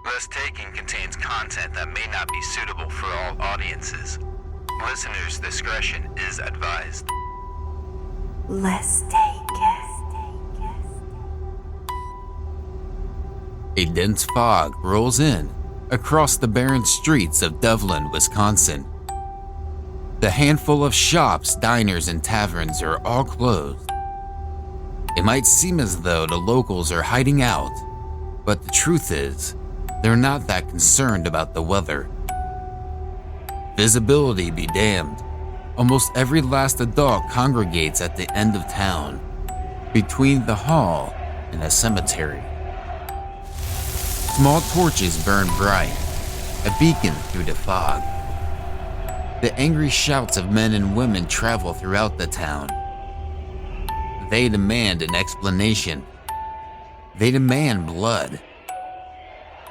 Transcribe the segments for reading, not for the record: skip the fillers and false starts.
Less Taken contains content that may not be suitable for all audiences. Listeners' discretion is advised. Less Taken. A dense fog rolls in across the barren streets of Doveland, Wisconsin. The handful of shops, diners, and taverns are all closed. It might seem as though the locals are hiding out, but the truth is, they're not that concerned about the weather. Visibility be damned. Almost every last adult congregates at the end of town, between the hall and a cemetery. Small torches burn bright, a beacon through the fog. The angry shouts of men and women travel throughout the town. They demand an explanation. They demand blood.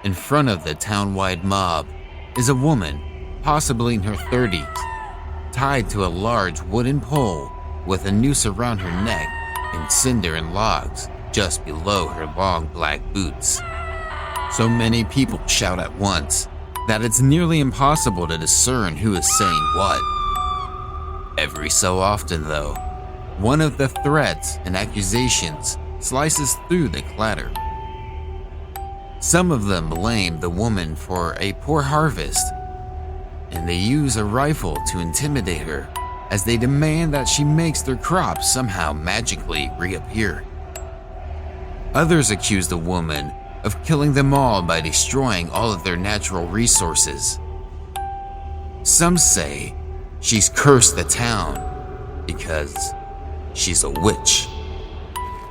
In front of the town-wide mob is a woman, possibly in her 30s, tied to a large wooden pole with a noose around her neck and cinder and logs just below her long black boots. So many people shout at once that it's nearly impossible to discern who is saying what. Every so often, though, one of the threats and accusations slices through the clatter. Some of them blame the woman for a poor harvest, and they use a rifle to intimidate her as they demand that she makes their crops somehow magically reappear. Others accuse the woman of killing them all by destroying all of their natural resources. Some say she's cursed the town because she's a witch.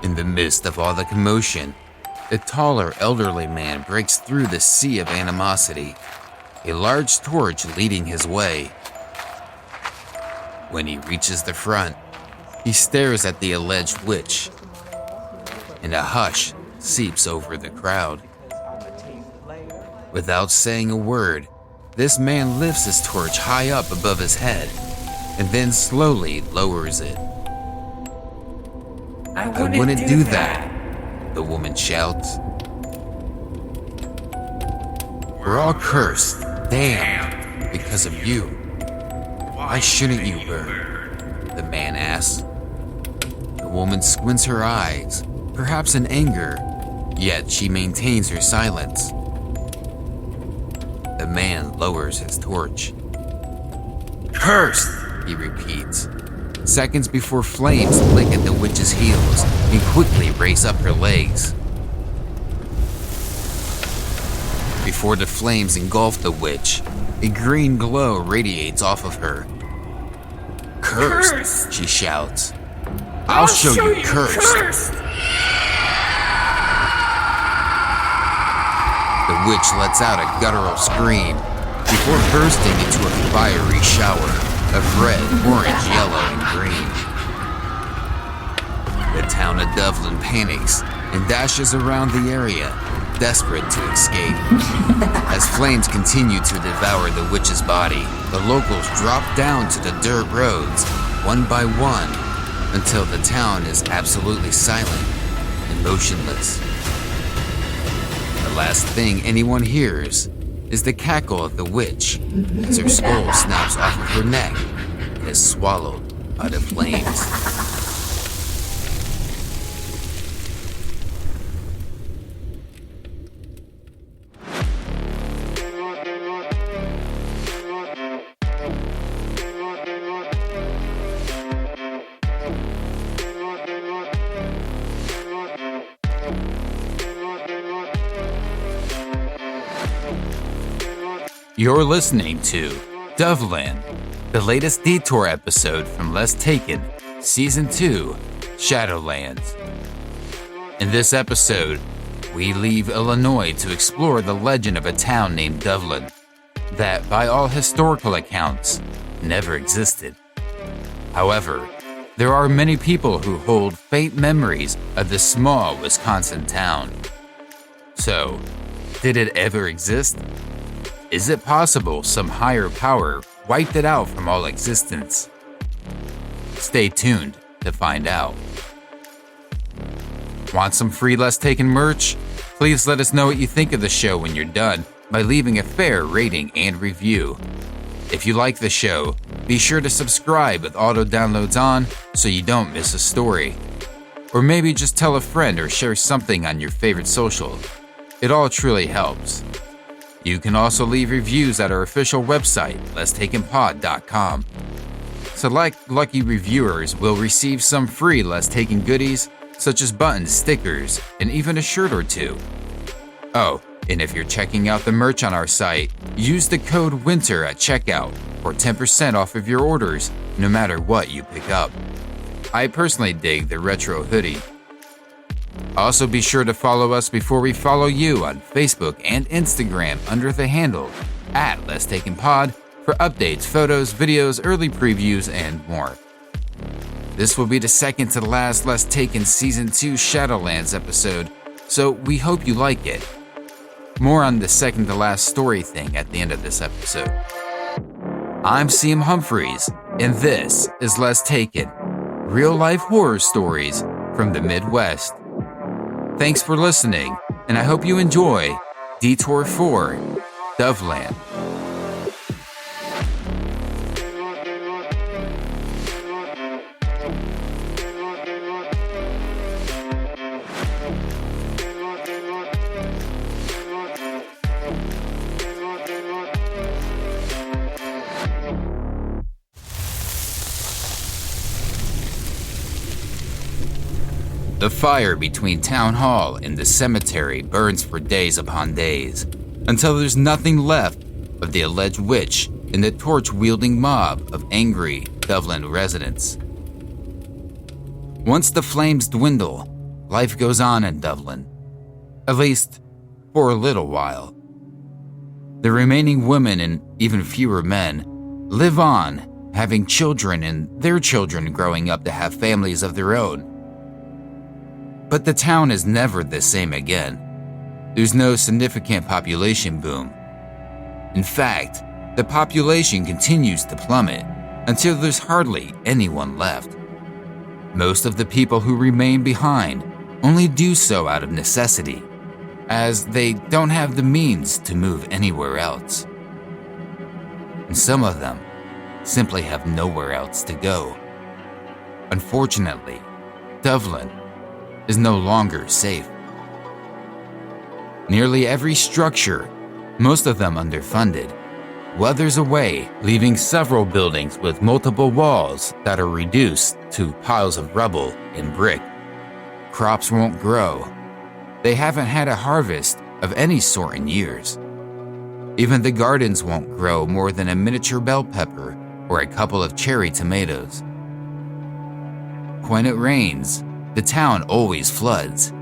In the midst of all the commotion, a taller elderly man breaks through the sea of animosity, a large torch leading his way. When he reaches the front, he stares at the alleged witch, and a hush seeps over the crowd. Without saying a word, this man lifts his torch high up above his head and then slowly lowers it. I wouldn't do that, the woman shouts. We're all cursed, damned, because of you. Why shouldn't you burn? The man asks. The woman squints her eyes, perhaps in anger, yet she maintains her silence. The man lowers his torch. Cursed, he repeats, seconds before flames lick at the witch's heels and quickly race up her legs. Before the flames engulf the witch, a green glow radiates off of her. Cursed, she shouts. I'll show you cursed. The witch lets out a guttural scream before bursting into a fiery shower of red, orange, yellow, and green. The town of Doveland panics and dashes around the area, desperate to escape. As flames continue to devour the witch's body, the locals drop down to the dirt roads, one by one, until the town is absolutely silent and motionless. The last thing anyone hears is the cackle of the witch as her skull snaps off of her neck and is swallowed by the flames. You're listening to Doveland, the latest detour episode from Less Taken, Season 2, Shadowlands. In this episode, we leave Illinois to explore the legend of a town named Doveland that, by all historical accounts, never existed. However, there are many people who hold faint memories of this small Wisconsin town. So, did it ever exist? Is it possible some higher power wiped it out from all existence? Stay tuned to find out. Want some free Less Taken merch? Please let us know what you think of the show when you're done by leaving a fair rating and review. If you like the show, be sure to subscribe with auto downloads on so you don't miss a story. Or maybe just tell a friend or share something on your favorite social. It all truly helps. You can also leave reviews at our official website, lesstakenpod.com. Select lucky reviewers will receive some free Less Taken goodies, such as buttons, stickers, and even a shirt or two. Oh, and if you're checking out the merch on our site, use the code WINTER at checkout for 10% off of your orders, no matter what you pick up. I personally dig the retro hoodie. Also be sure to follow us before we follow you on Facebook and Instagram under the handle @lesstakenpod for updates, photos, videos, early previews, and more. This will be the second to last Less Taken Season 2 Shadowlands episode, so we hope you like it. More on the second to last story thing at the end of this episode. I'm CM Humphreys, and this is Less Taken, real-life horror stories from the Midwest. Thanks for listening, and I hope you enjoy Detour 4, Doveland. The fire between Town Hall and the cemetery burns for days upon days, until there's nothing left of the alleged witch and the torch-wielding mob of angry Doveland residents. Once the flames dwindle, life goes on in Doveland, at least for a little while. The remaining women and even fewer men live on, having children and their children growing up to have families of their own. But the town is never the same again. There's no significant population boom. In fact, the population continues to plummet until there's hardly anyone left. Most of the people who remain behind only do so out of necessity, as they don't have the means to move anywhere else. And some of them simply have nowhere else to go. Unfortunately, Doveland is no longer safe. Nearly every structure, most of them underfunded, weathers away, leaving several buildings with multiple walls that are reduced to piles of rubble and brick. Crops won't grow. They haven't had a harvest of any sort in years. Even the gardens won't grow more than a miniature bell pepper or a couple of cherry tomatoes. When it rains, the town always floods.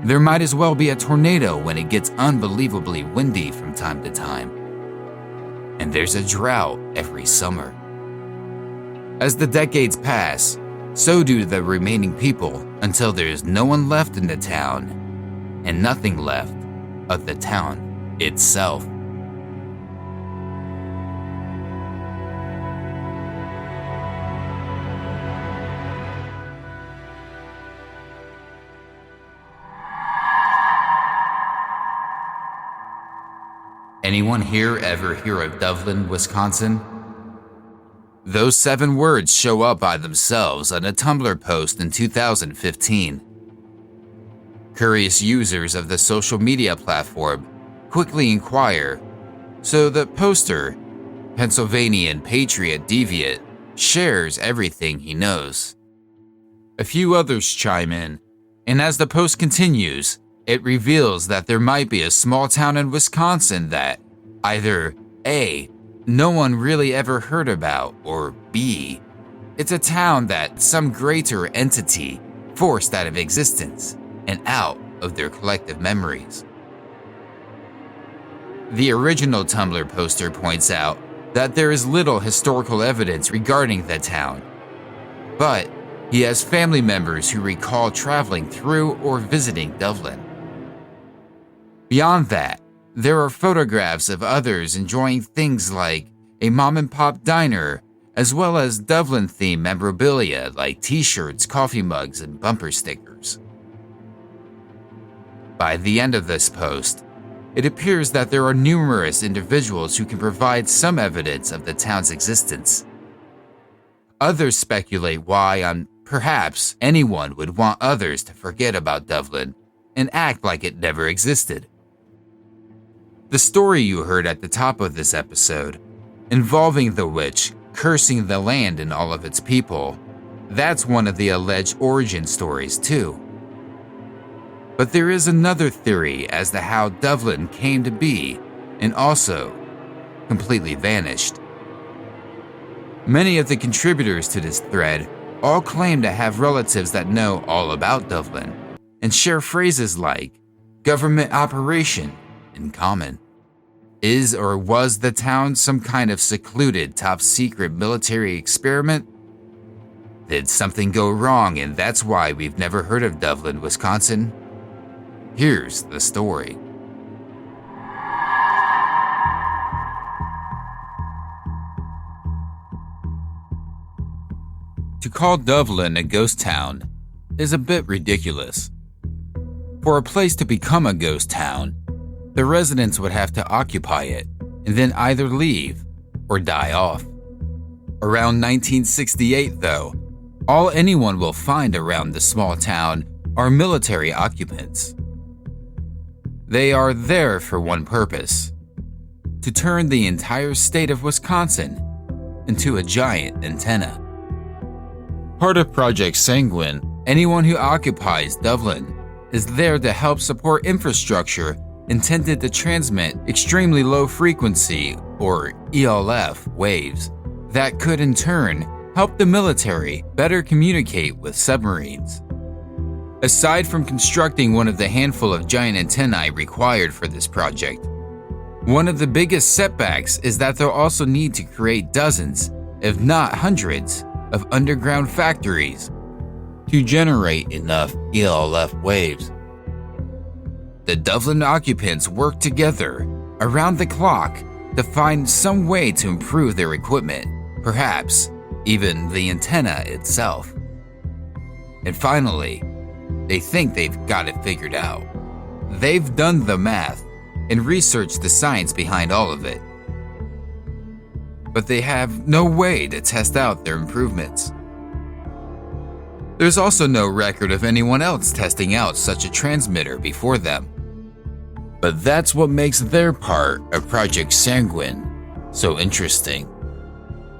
There might as well be a tornado when it gets unbelievably windy from time to time. And there's a drought every summer. As the decades pass, so do the remaining people until there's no one left in the town, and nothing left of the town itself. Anyone here ever hear of Doveland, Wisconsin? Those 7 words show up by themselves on a Tumblr post in 2015. Curious users of the social media platform quickly inquire, so the poster, Pennsylvanian Patriot Deviant, shares everything he knows. A few others chime in, and as the post continues, it reveals that there might be a small town in Wisconsin that either A, no one really ever heard about, or B, it's a town that some greater entity forced out of existence and out of their collective memories. The original Tumblr poster points out that there is little historical evidence regarding the town, but he has family members who recall traveling through or visiting Doveland. Beyond that, there are photographs of others enjoying things like a mom-and-pop diner, as well as Doveland-themed memorabilia like t-shirts, coffee mugs, and bumper stickers. By the end of this post, it appears that there are numerous individuals who can provide some evidence of the town's existence. Others speculate why, perhaps anyone would want others to forget about Doveland and act like it never existed. The story you heard at the top of this episode, involving the witch cursing the land and all of its people, that's one of the alleged origin stories too. But there is another theory as to how Doveland came to be and also completely vanished. Many of the contributors to this thread all claim to have relatives that know all about Doveland and share phrases like government operation in common. Is or was the town some kind of secluded top secret military experiment? Did something go wrong and that's why we've never heard of Doveland, Wisconsin? Here's the story. To call Doveland a ghost town is a bit ridiculous. For a place to become a ghost town, the residents would have to occupy it and then either leave or die off. Around 1968, though, all anyone will find around the small town are military occupants. They are there for one purpose: to turn the entire state of Wisconsin into a giant antenna. Part of Project Sanguine, anyone who occupies Doveland is there to help support infrastructure intended to transmit extremely low frequency, or ELF, waves that could in turn help the military better communicate with submarines. Aside from constructing one of the handful of giant antennae required for this project, one of the biggest setbacks is that they'll also need to create dozens, if not hundreds, of underground factories to generate enough ELF waves. The Doveland occupants work together around the clock to find some way to improve their equipment, perhaps even the antenna itself. And finally, they think they've got it figured out. They've done the math and researched the science behind all of it. But they have no way to test out their improvements. There's also no record of anyone else testing out such a transmitter before them. But that's what makes their part of Project Sanguine so interesting.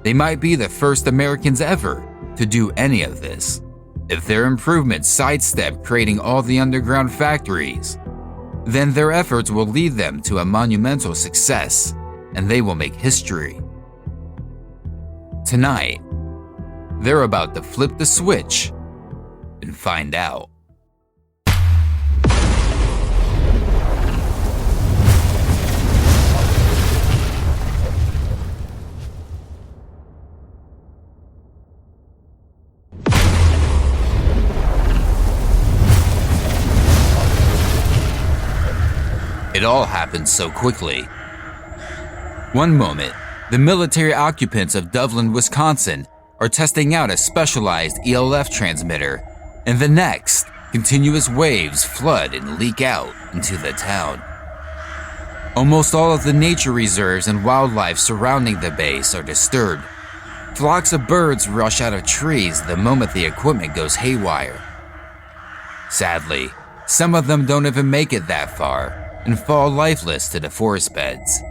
They might be the first Americans ever to do any of this. If their improvements sidestep creating all the underground factories, then their efforts will lead them to a monumental success, and they will make history. Tonight, they're about to flip the switch and find out. It all happened so quickly. One moment, the military occupants of Doveland, Wisconsin are testing out a specialized ELF transmitter, and the next, continuous waves flood and leak out into the town. Almost all of the nature reserves and wildlife surrounding the base are disturbed. Flocks of birds rush out of trees the moment the equipment goes haywire. Sadly, some of them don't even make it that far and fall lifeless to the forest beds.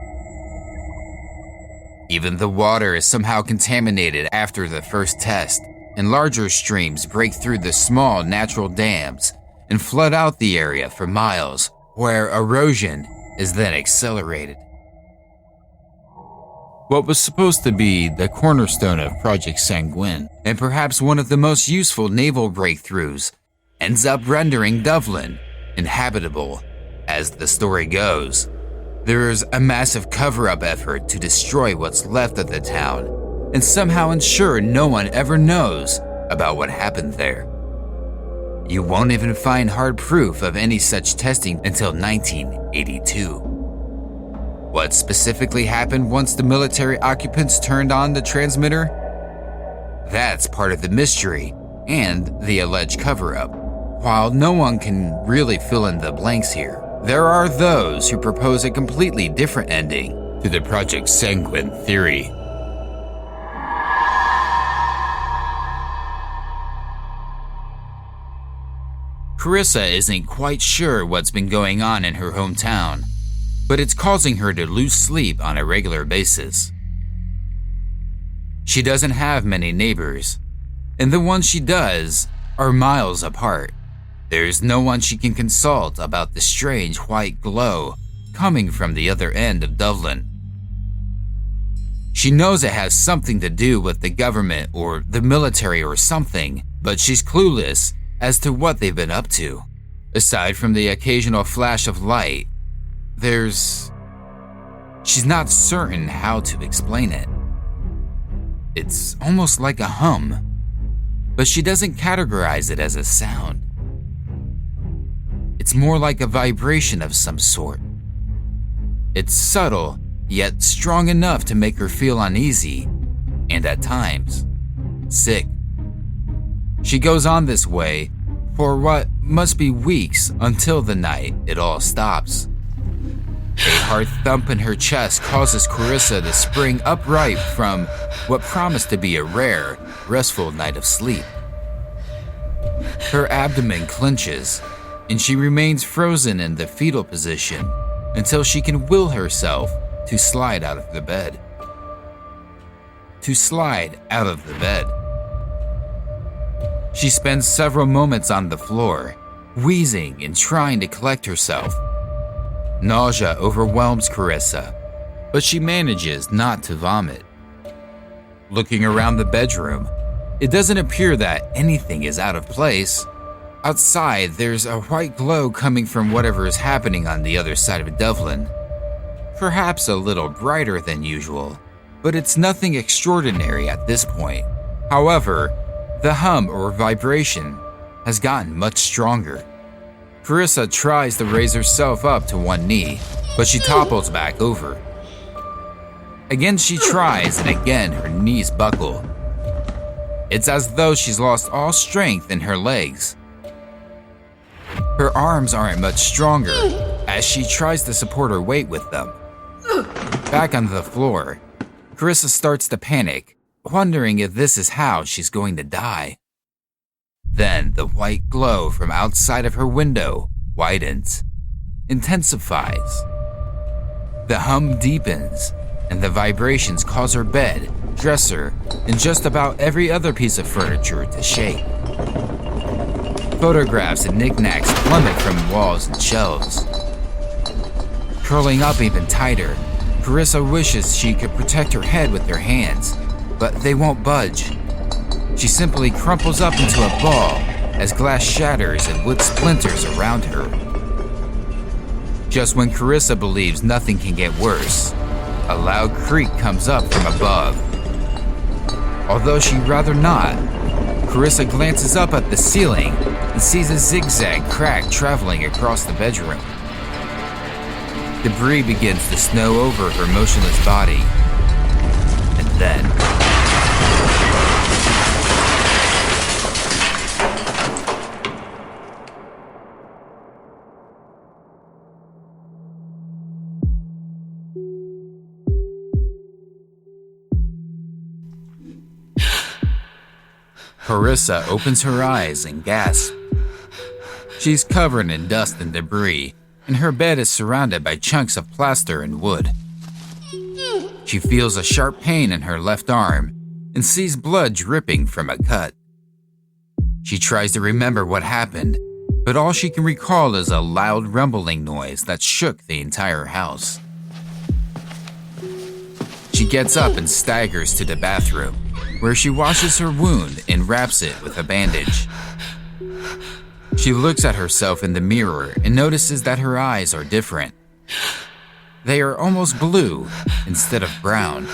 Even the water is somehow contaminated after the first test, and larger streams break through the small natural dams and flood out the area for miles, where erosion is then accelerated. What was supposed to be the cornerstone of Project Sanguine, and perhaps one of the most useful naval breakthroughs, ends up rendering Doveland inhabitable. As the story goes, there is a massive cover-up effort to destroy what's left of the town and somehow ensure no one ever knows about what happened there. You won't even find hard proof of any such testing until 1982. What specifically happened once the military occupants turned on the transmitter? That's part of the mystery and the alleged cover-up. While no one can really fill in the blanks here, there are those who propose a completely different ending to the Project Sanguine theory. Carissa isn't quite sure what's been going on in her hometown, but it's causing her to lose sleep on a regular basis. She doesn't have many neighbors, and the ones she does are miles apart. There's no one she can consult about the strange white glow coming from the other end of Doveland. She knows it has something to do with the government or the military or something, but she's clueless as to what they've been up to. Aside from the occasional flash of light, she's not certain how to explain it. It's almost like a hum, but she doesn't categorize it as a sound. It's more like a vibration of some sort. It's subtle, yet strong enough to make her feel uneasy, and at times, sick. She goes on this way for what must be weeks until the night it all stops. A hard thump in her chest causes Carissa to spring upright from what promised to be a rare, restful night of sleep. Her abdomen clenches, and she remains frozen in the fetal position until she can will herself to slide out of the bed. She spends several moments on the floor, wheezing and trying to collect herself. Nausea overwhelms Carissa, but she manages not to vomit. Looking around the bedroom, it doesn't appear that anything is out of place. Outside, there's a white glow coming from whatever is happening on the other side of Doveland. Perhaps a little brighter than usual, but it's nothing extraordinary at this point. However, the hum or vibration has gotten much stronger. Carissa tries to raise herself up to one knee, but she topples back over. Again she tries, and again her knees buckle. It's as though she's lost all strength in her legs. Her arms aren't much stronger as she tries to support her weight with them. Back on the floor, Carissa starts to panic, wondering if this is how she's going to die. Then the white glow from outside of her window widens, intensifies. The hum deepens, and the vibrations cause her bed, dresser, and just about every other piece of furniture to shake. Photographs and knickknacks plummet from walls and shelves. Curling up even tighter, Carissa wishes she could protect her head with her hands, but they won't budge. She simply crumples up into a ball as glass shatters and wood splinters around her. Just when Carissa believes nothing can get worse, a loud creak comes up from above. Although she'd rather not, Carissa glances up at the ceiling and sees a zigzag crack traveling across the bedroom. Debris begins to snow over her motionless body. And then, Carissa opens her eyes and gasps. She's covered in dust and debris, and her bed is surrounded by chunks of plaster and wood. She feels a sharp pain in her left arm and sees blood dripping from a cut. She tries to remember what happened, but all she can recall is a loud rumbling noise that shook the entire house. She gets up and staggers to the bathroom, where she washes her wound and wraps it with a bandage. She looks at herself in the mirror and notices that her eyes are different. They are almost blue instead of brown.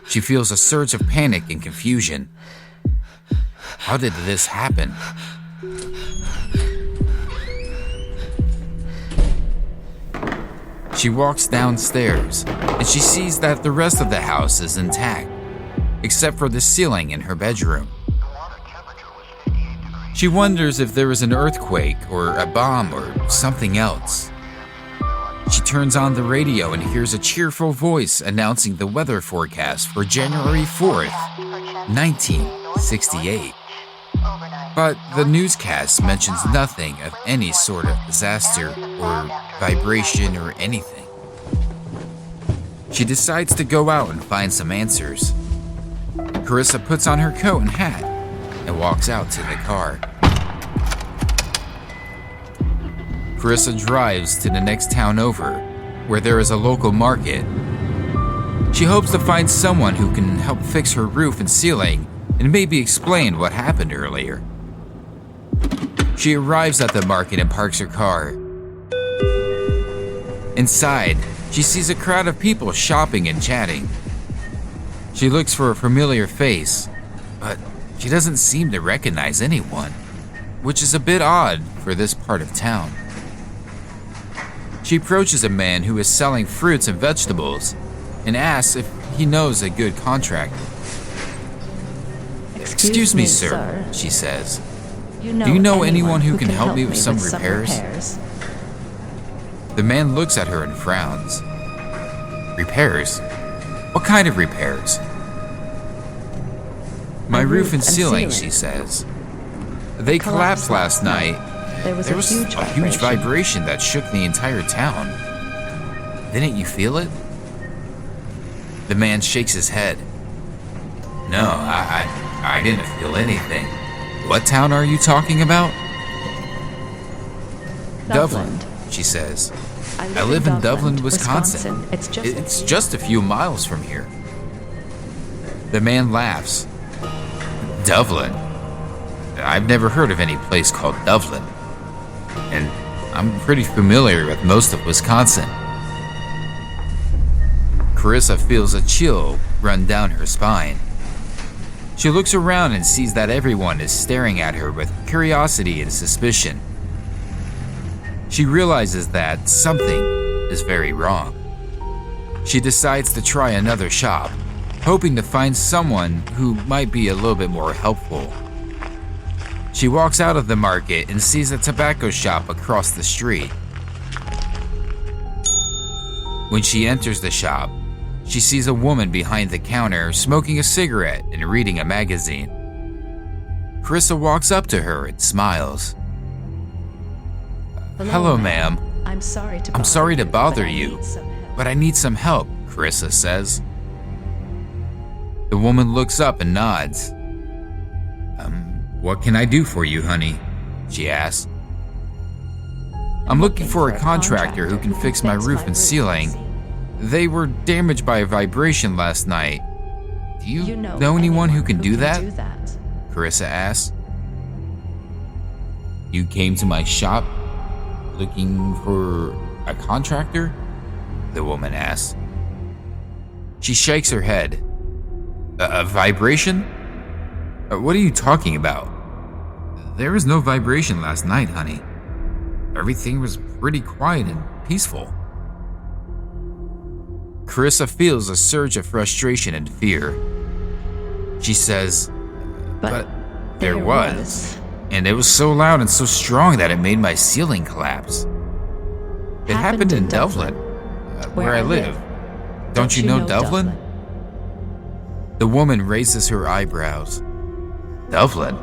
She feels a surge of panic and confusion. How did this happen? She walks downstairs and she sees that the rest of the house is intact, except for the ceiling in her bedroom. She wonders if there was an earthquake or a bomb or something else. She turns on the radio and hears a cheerful voice announcing the weather forecast for January 4th, 1968. But the newscast mentions nothing of any sort of disaster or vibration or anything. She decides to go out and find some answers. Carissa puts on her coat and hat and walks out to the car. Carissa drives to the next town over, where there is a local market. She hopes to find someone who can help fix her roof and ceiling and maybe explain what happened earlier. She arrives at the market and parks her car. Inside, she sees a crowd of people shopping and chatting. She looks for a familiar face, but she doesn't seem to recognize anyone, which is a bit odd for this part of town. She approaches a man who is selling fruits and vegetables and asks if he knows a good contractor. Excuse me, sir, she says. Do you know anyone who can help me with some repairs? The man looks at her and frowns. Repairs? What kind of repairs? My roof and ceiling, she says. They collapsed last night. There was a huge vibration that shook the entire town. Didn't you feel it? The man shakes his head. No, I didn't feel anything. What town are you talking about? Doveland, she says. I live in Doveland, Wisconsin. It's just a few miles from here. The man laughs. Doveland? I've never heard of any place called Doveland. And I'm pretty familiar with most of Wisconsin. Carissa feels a chill run down her spine. She looks around and sees that everyone is staring at her with curiosity and suspicion. She realizes that something is very wrong. She decides to try another shop, hoping to find someone who might be a little bit more helpful. She walks out of the market and sees a tobacco shop across the street. When she enters the shop, she sees a woman behind the counter smoking a cigarette and reading a magazine. Carissa walks up to her and smiles. Hello, ma'am. I'm sorry to bother you, but I need some help, Carissa says. The woman looks up and nods. What can I do for you, honey? She asks. I'm looking for a contractor who can fix my roof and ceiling. They were damaged by a vibration last night. Do you know anyone who can do that? Carissa asks. You came to my shop looking for a contractor? The woman asks. She shakes her head. A vibration? What are you talking about? There was no vibration last night, honey. Everything was pretty quiet and peaceful. Carissa feels a surge of frustration and fear. She says, but there was. And it was so loud and so strong that it made my ceiling collapse. It happened in Doveland, where I live. Don't you know Doveland? The woman raises her eyebrows. Doveland?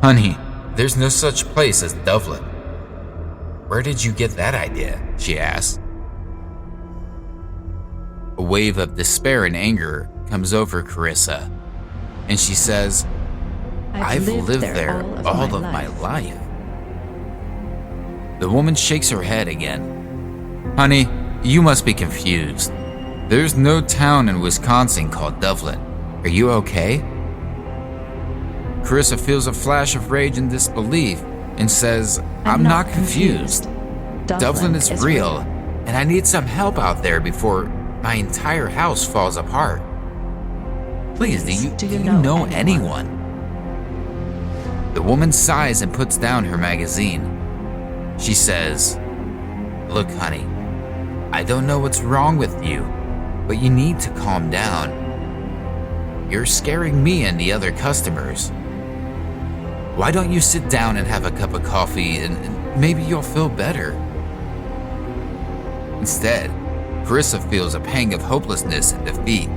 Honey, there's no such place as Doveland. Where did you get that idea? She asks. A wave of despair and anger comes over Carissa, and she says, I've lived there all of my life. The woman shakes her head again. Honey, you must be confused. There's no town in Wisconsin called Doveland. Are you okay? Carissa feels a flash of rage and disbelief and says, I'm not confused. Doveland is real, and I need some help out there before my entire house falls apart. Please, do you know anyone? The woman sighs and puts down her magazine. She says, Look, honey, I don't know what's wrong with you, but you need to calm down. You're scaring me and the other customers. Why don't you sit down and have a cup of coffee and maybe you'll feel better? Instead, Carissa feels a pang of hopelessness and defeat.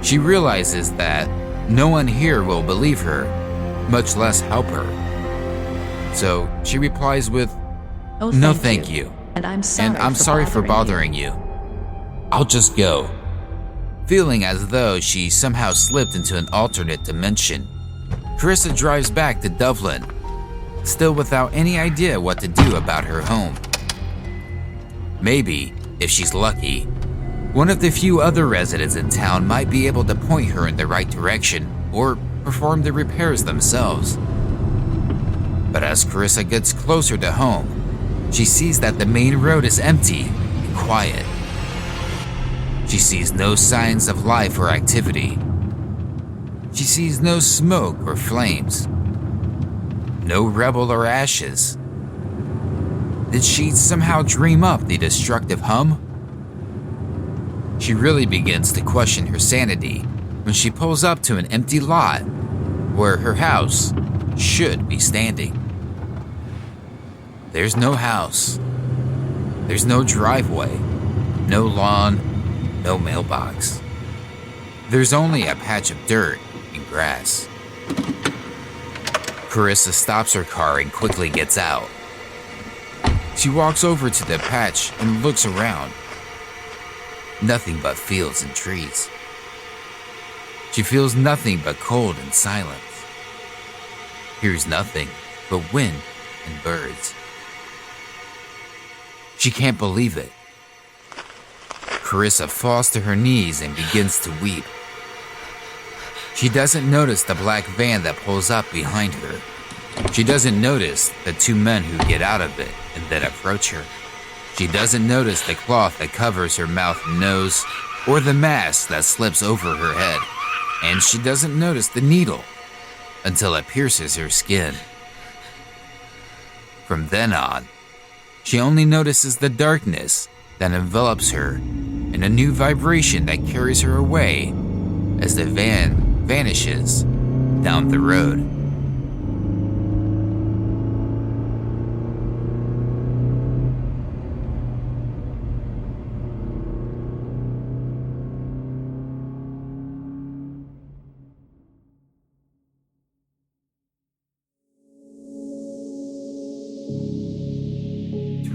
She realizes that no one here will believe her, much less help her. So she replies with, Oh, "No, thank you. And I'm sorry, for bothering you. I'll just go." Feeling as though she somehow slipped into an alternate dimension, Carissa drives back to Doveland, still without any idea what to do about her home. Maybe, if she's lucky, one of the few other residents in town might be able to point her in the right direction or perform the repairs themselves. But as Carissa gets closer to home, she sees that the main road is empty and quiet. She sees no signs of life or activity. She sees no smoke or flames. No rubble or ashes. Did she somehow dream up the destructive hum? She really begins to question her sanity when she pulls up to an empty lot where her house should be standing. There's no house. There's no driveway, no lawn, no mailbox. There's only a patch of dirt and grass. Carissa stops her car and quickly gets out. She walks over to the patch and looks around. Nothing but fields and trees. She feels nothing but cold and silence. Hears nothing but wind and birds. She can't believe it. Carissa falls to her knees and begins to weep. She doesn't notice the black van that pulls up behind her. She doesn't notice the two men who get out of it and then approach her. She doesn't notice the cloth that covers her mouth and nose, or the mask that slips over her head. And she doesn't notice the needle until it pierces her skin. From then on, she only notices the darkness that envelops her and a new vibration that carries her away as the van vanishes down the road.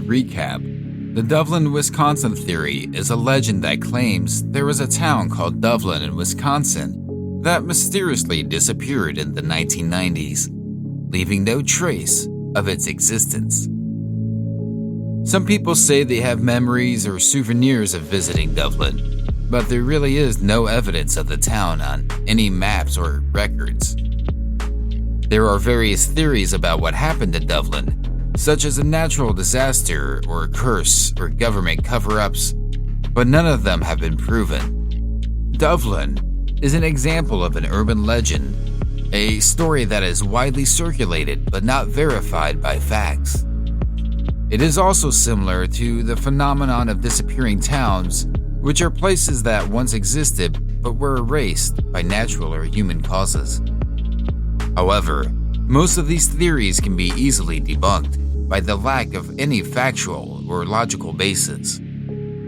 Recap. The Doveland-Wisconsin theory is a legend that claims there was a town called Doveland in Wisconsin that mysteriously disappeared in the 1990s, leaving no trace of its existence. Some people say they have memories or souvenirs of visiting Doveland, but there really is no evidence of the town on any maps or records. There are various theories about what happened to Doveland, such as a natural disaster or a curse or government cover-ups, but none of them have been proven. Doveland is an example of an urban legend, a story that is widely circulated but not verified by facts. It is also similar to the phenomenon of disappearing towns, which are places that once existed but were erased by natural or human causes. However, most of these theories can be easily debunked by the lack of any factual or logical basis.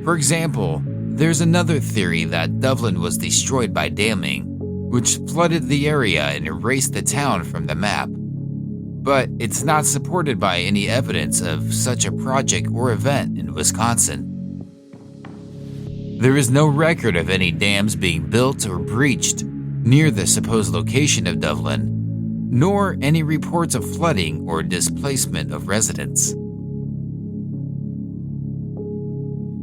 For example, there's another theory that Doveland was destroyed by damming, which flooded the area and erased the town from the map. But it's not supported by any evidence of such a project or event in Wisconsin. There is no record of any dams being built or breached near the supposed location of Doveland, nor any reports of flooding or displacement of residents.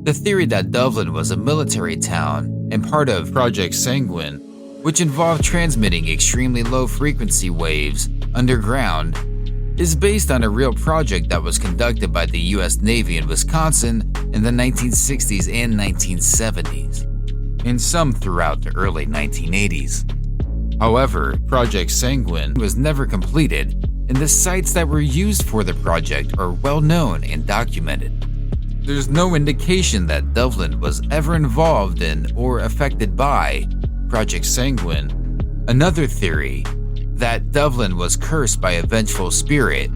The theory that Doveland was a military town and part of Project Sanguine, which involved transmitting extremely low frequency waves underground, is based on a real project that was conducted by the US Navy in Wisconsin in the 1960s and 1970s, and some throughout the early 1980s. However, Project Sanguine was never completed, and the sites that were used for the project are well known and documented. There's no indication that Doveland was ever involved in or affected by Project Sanguine. Another theory, that Doveland was cursed by a vengeful spirit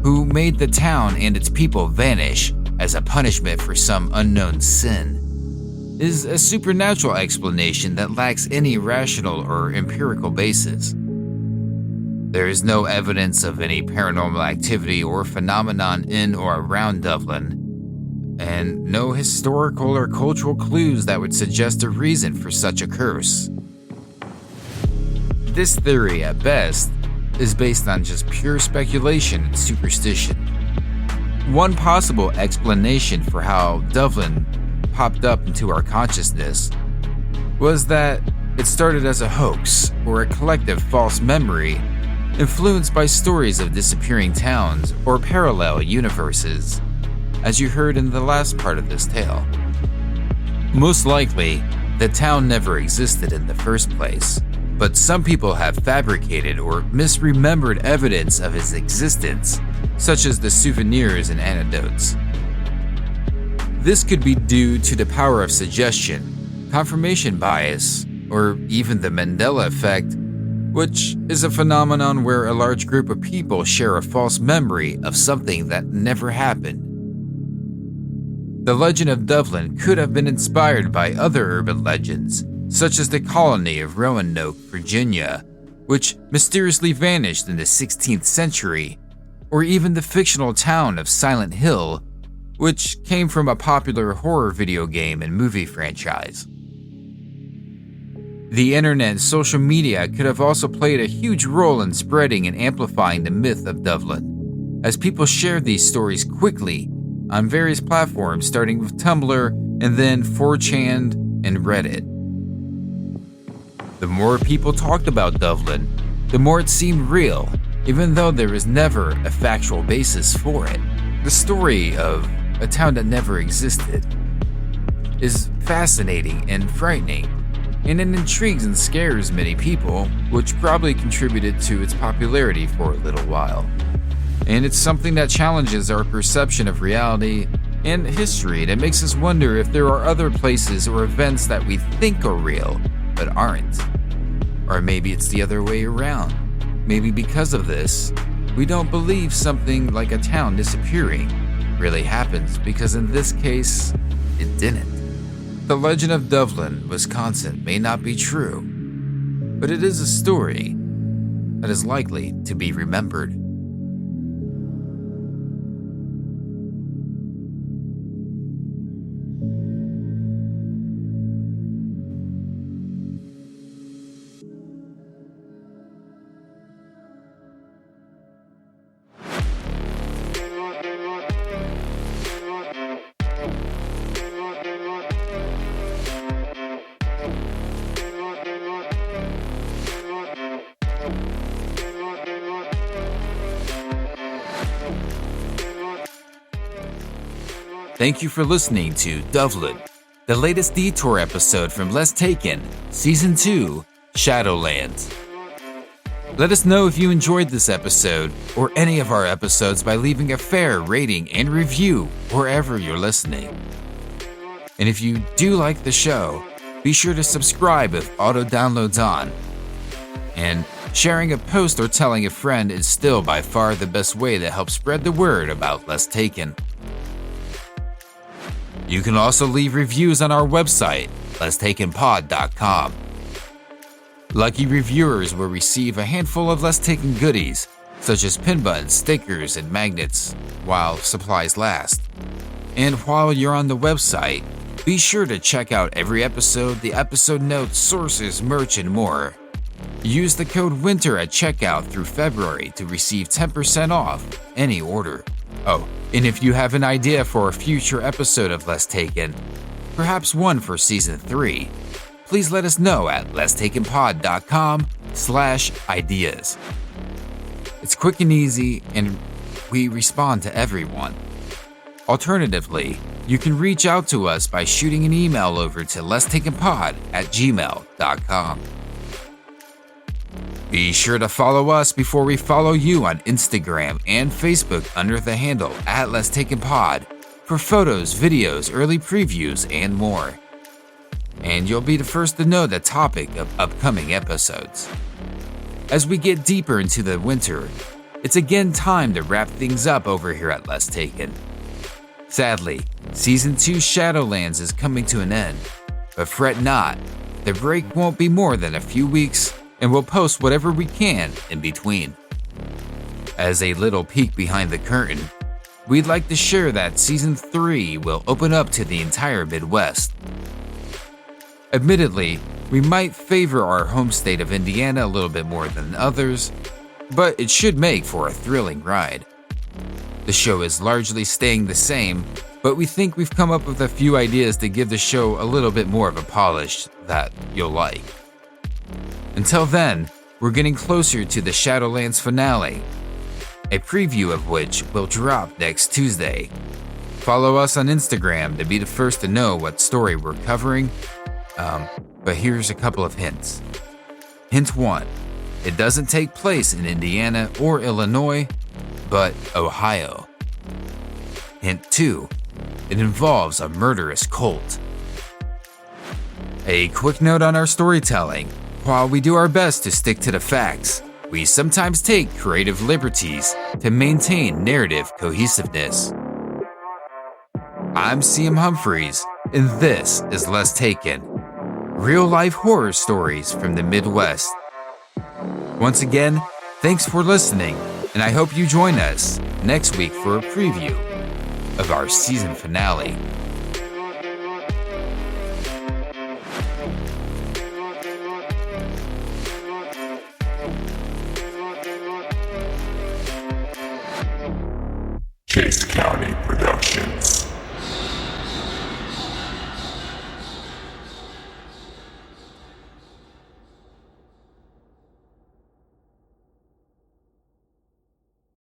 who made the town and its people vanish as a punishment for some unknown sin, is a supernatural explanation that lacks any rational or empirical basis. There is no evidence of any paranormal activity or phenomenon in or around Doveland, and no historical or cultural clues that would suggest a reason for such a curse. This theory, at best, is based on just pure speculation and superstition. One possible explanation for how Doveland popped up into our consciousness was that it started as a hoax or a collective false memory influenced by stories of disappearing towns or parallel universes, as you heard in the last part of this tale. Most likely, the town never existed in the first place, but some people have fabricated or misremembered evidence of its existence, such as the souvenirs and anecdotes. This could be due to the power of suggestion, confirmation bias, or even the Mandela effect, which is a phenomenon where a large group of people share a false memory of something that never happened. The legend of Doveland could have been inspired by other urban legends, such as the colony of Roanoke, Virginia, which mysteriously vanished in the 16th century, or even the fictional town of Silent Hill, which came from a popular horror video game and movie franchise. The internet and social media could have also played a huge role in spreading and amplifying the myth of Doveland, as people shared these stories quickly on various platforms, starting with Tumblr and then 4chan and Reddit. The more people talked about Doveland, the more it seemed real, even though there was never a factual basis for it. The story of a town that never existed is fascinating and frightening, and it intrigues and scares many people, which probably contributed to its popularity for a little while. And it's something that challenges our perception of reality and history, and it makes us wonder if there are other places or events that we think are real, but aren't. Or maybe it's the other way around. Maybe because of this, we don't believe something like a town disappearing really happens, because in this case, it didn't. The legend of Doveland, Wisconsin may not be true, but it is a story that is likely to be remembered. Thank you for listening to Doveland, the latest detour episode from Less Taken, Season 2, Shadowlands. Let us know if you enjoyed this episode or any of our episodes by leaving a fair rating and review wherever you're listening. And if you do like the show, be sure to subscribe with auto downloads on. And sharing a post or telling a friend is still by far the best way to help spread the word about Less Taken. You can also leave reviews on our website, lesstakenpod.com. Lucky reviewers will receive a handful of Less Taken goodies, such as pin buttons, stickers, and magnets, while supplies last. And while you're on the website, be sure to check out every episode, the episode notes, sources, merch, and more. Use the code WINTER at checkout through February to receive 10% off any order. Oh, and if you have an idea for a future episode of Less Taken, perhaps one for Season 3, please let us know at lesstakenpod.com/ideas. It's quick and easy, and we respond to everyone. Alternatively, you can reach out to us by shooting an email over to lesstakenpod@gmail.com. Be sure to follow us before we follow you on Instagram and Facebook under the handle @lesstakenpod for photos, videos, early previews, and more. And you'll be the first to know the topic of upcoming episodes. As we get deeper into the winter, it's again time to wrap things up over here at Less Taken. Sadly, Season 2 Shadowlands is coming to an end, but fret not, the break won't be more than a few weeks, and we'll post whatever we can in between. As a little peek behind the curtain, we'd like to share that Season 3 will open up to the entire Midwest. Admittedly, we might favor our home state of Indiana a little bit more than others, but it should make for a thrilling ride. The show is largely staying the same, but we think we've come up with a few ideas to give the show a little bit more of a polish that you'll like. Until then, we're getting closer to the Shadowlands finale, a preview of which will drop next Tuesday. Follow us on Instagram to be the first to know what story we're covering, but here's a couple of hints. Hint 1, it doesn't take place in Indiana or Illinois, but Ohio. Hint 2, it involves a murderous cult. A quick note on our storytelling. While we do our best to stick to the facts, we sometimes take creative liberties to maintain narrative cohesiveness. I'm CM Humphreys, and this is Less Taken, real-life horror stories from the Midwest. Once again, thanks for listening, and I hope you join us next week for a preview of our season finale. Chase County Productions.